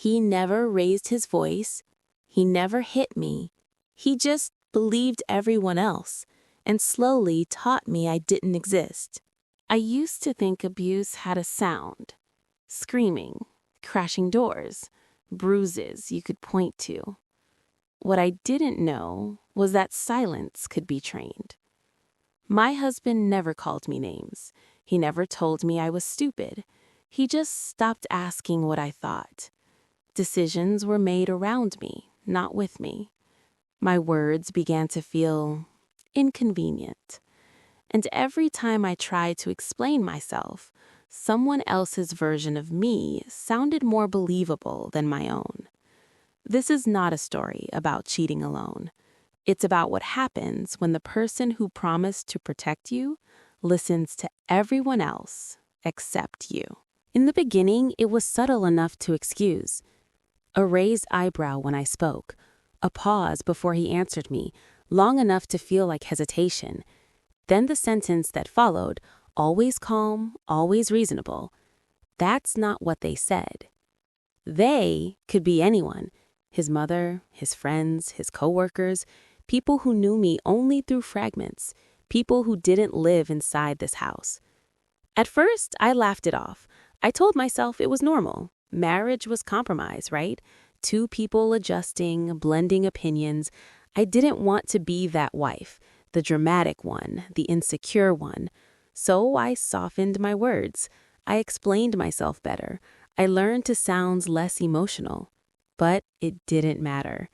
He never raised his voice. He never hit me. He just believed everyone else and slowly taught me I didn't exist. I used to think abuse had a sound: screaming, crashing doors, bruises you could point to. What I didn't know was that silence could be trained. My husband never called me names. He never told me I was stupid. He just stopped asking what I thought. Decisions were made around me, not with me. My words began to feel inconvenient. And every time I tried to explain myself, someone else's version of me sounded more believable than my own. This is not a story about cheating alone. It's about what happens when the person who promised to protect you listens to everyone else except you. In the beginning, it was subtle enough to excuse. A raised eyebrow when I spoke, a pause before he answered me, long enough to feel like hesitation. Then the sentence that followed, always calm, always reasonable. That's not what they said. They could be anyone: his mother, his friends, his coworkers, people who knew me only through fragments, people who didn't live inside this house. At first, I laughed it off. I told myself it was normal. Marriage was compromise, right? Two people adjusting, blending opinions. I didn't want to be that wife, the dramatic one, the insecure one. So I softened my words. I explained myself better. I learned to sound less emotional. But it didn't matter.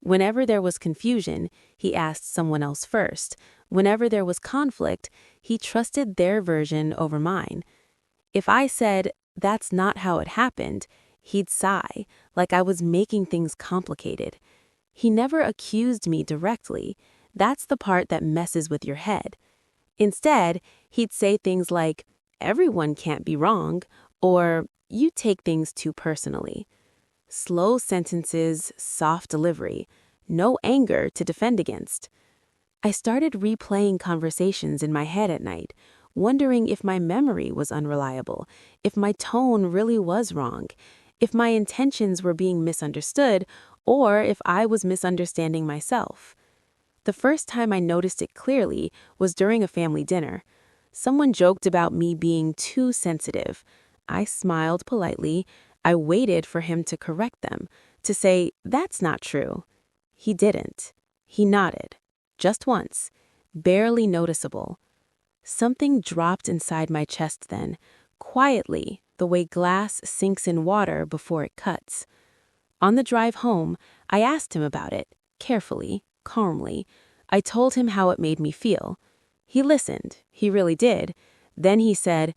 Whenever there was confusion, he asked someone else first. Whenever there was conflict, he trusted their version over mine. If I said, "That's not how it happened," he'd sigh, like I was making things complicated. He never accused me directly. That's the part that messes with your head. Instead, he'd say things like, "Everyone can't be wrong," or "You take things too personally." Slow sentences, soft delivery, no anger to defend against. I started replaying conversations in my head at night, wondering if my memory was unreliable, if my tone really was wrong, if my intentions were being misunderstood, or if I was misunderstanding myself. The first time I noticed it clearly was during a family dinner. Someone joked about me being too sensitive. I smiled politely. I waited for him to correct them, to say, "That's not true." He didn't. He nodded. Just once. Barely noticeable. Something dropped inside my chest then, quietly, the way glass sinks in water before it cuts. On the drive home, I asked him about it, carefully, calmly. I told him how it made me feel. He listened. He really did. Then he said,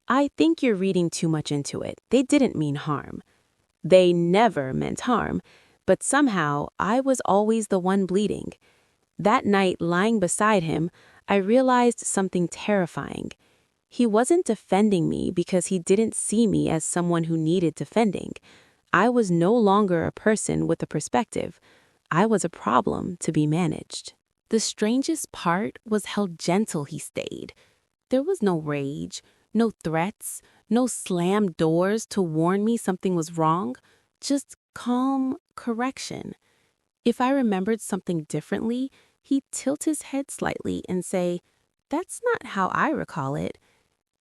"I think you're reading too much into it. They didn't mean harm." They never meant harm, but somehow I was always the one bleeding. That night, lying beside him, I realized something terrifying. He wasn't defending me because he didn't see me as someone who needed defending. I was no longer a person with a perspective. I was a problem to be managed. The strangest part was how gentle he stayed. There was no rage, no threats, no slammed doors to warn me something was wrong, just calm correction. If I remembered something differently, he'd tilt his head slightly and say, "That's not how I recall it."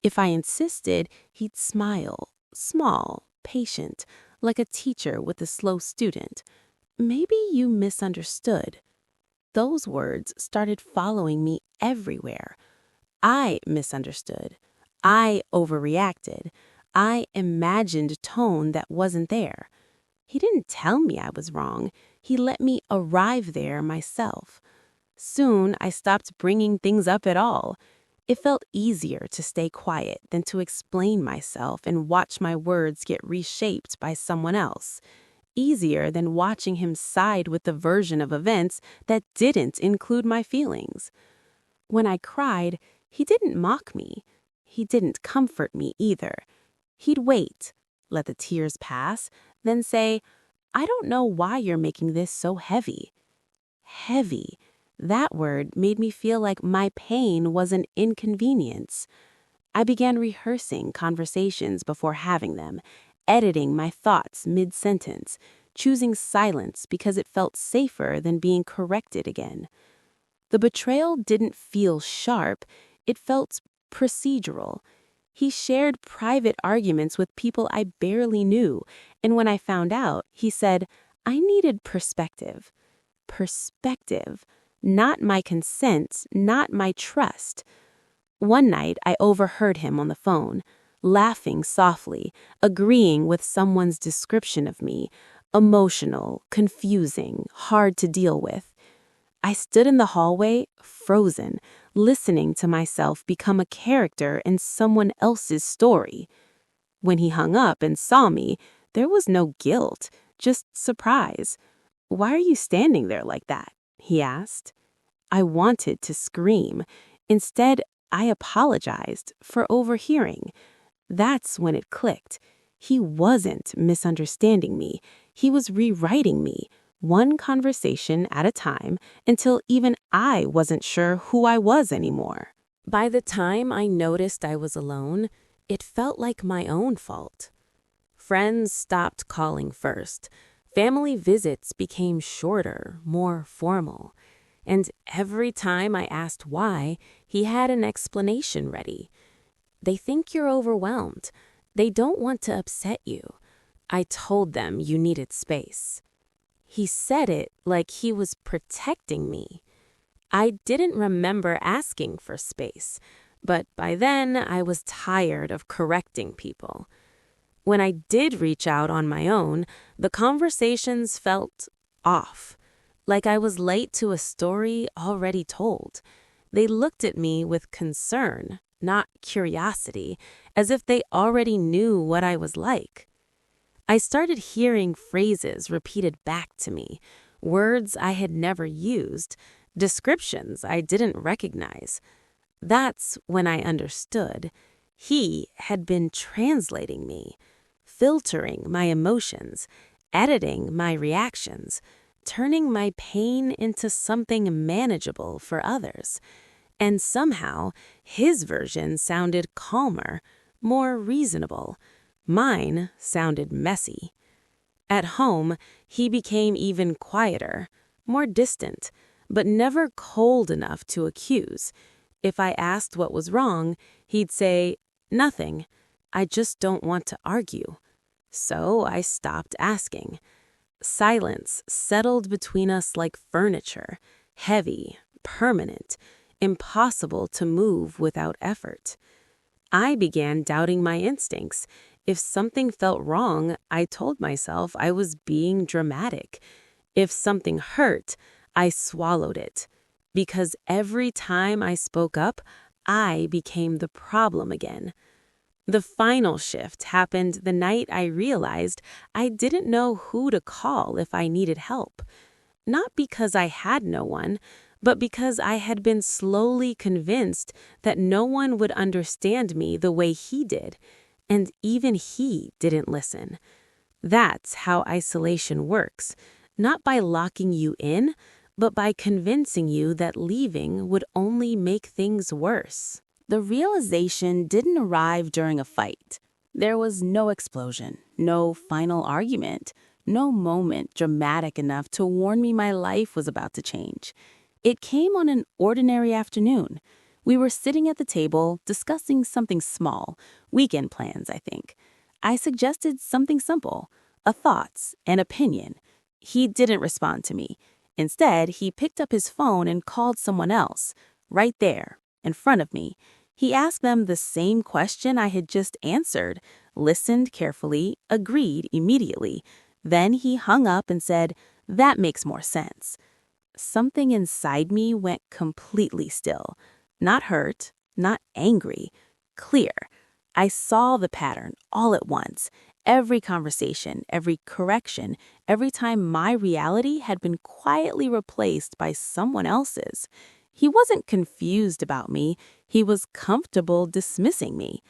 If I insisted, he'd smile, small, patient, like a teacher with a slow student. "Maybe you misunderstood." Those words started following me everywhere. I misunderstood. I overreacted. I imagined tone that wasn't there. He didn't tell me I was wrong. He let me arrive there myself. Soon, I stopped bringing things up at all. It felt easier to stay quiet than to explain myself and watch my words get reshaped by someone else. Easier than watching him side with the version of events that didn't include my feelings. When I cried, he didn't mock me. He didn't comfort me either. He'd wait, let the tears pass, then say, "I don't know why you're making this so heavy." Heavy. That word made me feel like my pain was an inconvenience. I began rehearsing conversations before having them. editing my thoughts mid-sentence, choosing silence because it felt safer than being corrected again. The betrayal didn't feel sharp, it felt procedural. He shared private arguments with people I barely knew, and when I found out, he said, I needed perspective. Perspective. Not my consent, not my trust. One night, I overheard him on the phone, laughing softly, agreeing with someone's description of me, emotional, confusing, hard to deal with. I stood in the hallway, frozen, listening to myself become a character in someone else's story. When he hung up and saw me, there was no guilt, just surprise. "Why are you standing there like that?" he asked. I wanted to scream. Instead, I apologized for overhearing. That's when it clicked. He wasn't misunderstanding me. He was rewriting me, one conversation at a time, until even I wasn't sure who I was anymore. By the time I noticed I was alone, it felt like my own fault. Friends stopped calling first. Family visits became shorter, more formal. And every time I asked why, he had an explanation ready. They think you're overwhelmed. They don't want to upset you. I told them you needed space. He said it like he was protecting me. I didn't remember asking for space, but by then I was tired of correcting people. When I did reach out on my own, the conversations felt off, like I was late to a story already told. They looked at me with concern, not curiosity, as if they already knew what I was like. I started hearing phrases repeated back to me, words I had never used, descriptions I didn't recognize. That's when I understood. He had been translating me, filtering my emotions, editing my reactions, turning my pain into something manageable for others. And somehow, his version sounded calmer, more reasonable. Mine sounded messy. At home, he became even quieter, more distant, but never cold enough to accuse. If I asked what was wrong, he'd say, "Nothing. I just don't want to argue." So I stopped asking. Silence settled between us like furniture, heavy, permanent, impossible to move without effort. I began doubting my instincts. If something felt wrong, I told myself I was being dramatic. If something hurt, I swallowed it. Because every time I spoke up, I became the problem again. The final shift happened the night I realized I didn't know who to call if I needed help. Not because I had no one, but because I had been slowly convinced that no one would understand me the way he did, and even he didn't listen. That's how isolation works, not by locking you in, but by convincing you that leaving would only make things worse. The realization didn't arrive during a fight. There was no explosion, no final argument, no moment dramatic enough to warn me my life was about to change. It came on an ordinary afternoon. We were sitting at the table discussing something small, weekend plans, I think. I suggested something simple, a thought, an opinion. He didn't respond to me. Instead, he picked up his phone and called someone else, right there, in front of me. He asked them the same question I had just answered, listened carefully, agreed immediately. Then he hung up and said, "That makes more sense." Something inside me went completely still. Not hurt, not angry, clear. I saw the pattern all at once. Every conversation, every correction, every time my reality had been quietly replaced by someone else's. He wasn't confused about me. He was comfortable dismissing me.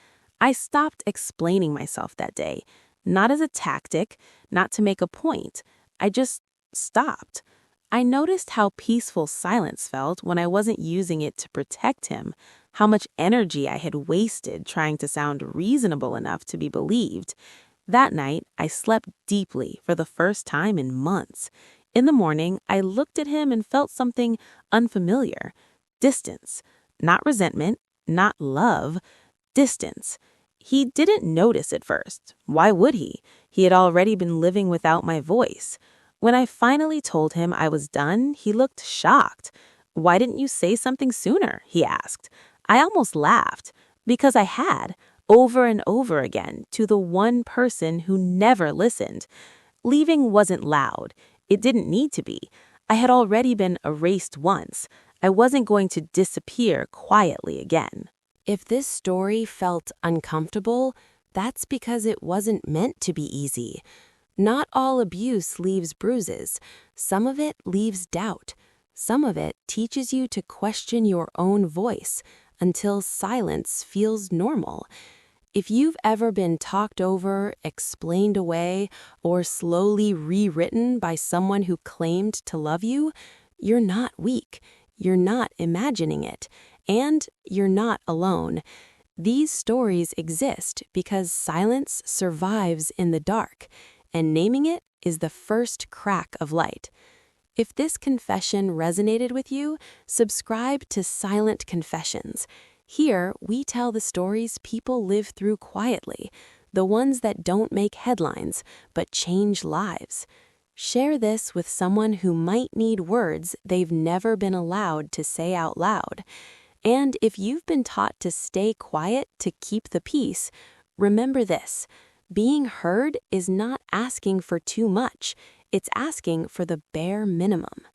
I stopped explaining myself that day, not as a tactic, not to make a point. I just stopped. I noticed how peaceful silence felt when I wasn't using it to protect him, how much energy I had wasted trying to sound reasonable enough to be believed. That night, I slept deeply for the first time in months. In the morning, I looked at him and felt something unfamiliar. Distance. Not resentment, not love, distance. He didn't notice at first. Why would he? He had already been living without my voice. When I finally told him I was done, he looked shocked. "Why didn't you say something sooner?" he asked. I almost laughed, because I had, over and over again, to the one person who never listened. Leaving wasn't loud. It didn't need to be. I had already been erased once. I wasn't going to disappear quietly again. If this story felt uncomfortable, that's because it wasn't meant to be easy. Not all abuse leaves bruises. Some of it leaves doubt. Some of it teaches you to question your own voice until silence feels normal. If you've ever been talked over, explained away, or slowly rewritten by someone who claimed to love you, you're not weak. You're not imagining it. And you're not alone. These stories exist because silence survives in the dark, and naming it is the first crack of light. If this confession resonated with you, subscribe to Silent Confessions. Here, we tell the stories people live through quietly, the ones that don't make headlines, but change lives. Share this with someone who might need words they've never been allowed to say out loud. And if you've been taught to stay quiet to keep the peace, remember this: being heard is not asking for too much, it's asking for the bare minimum.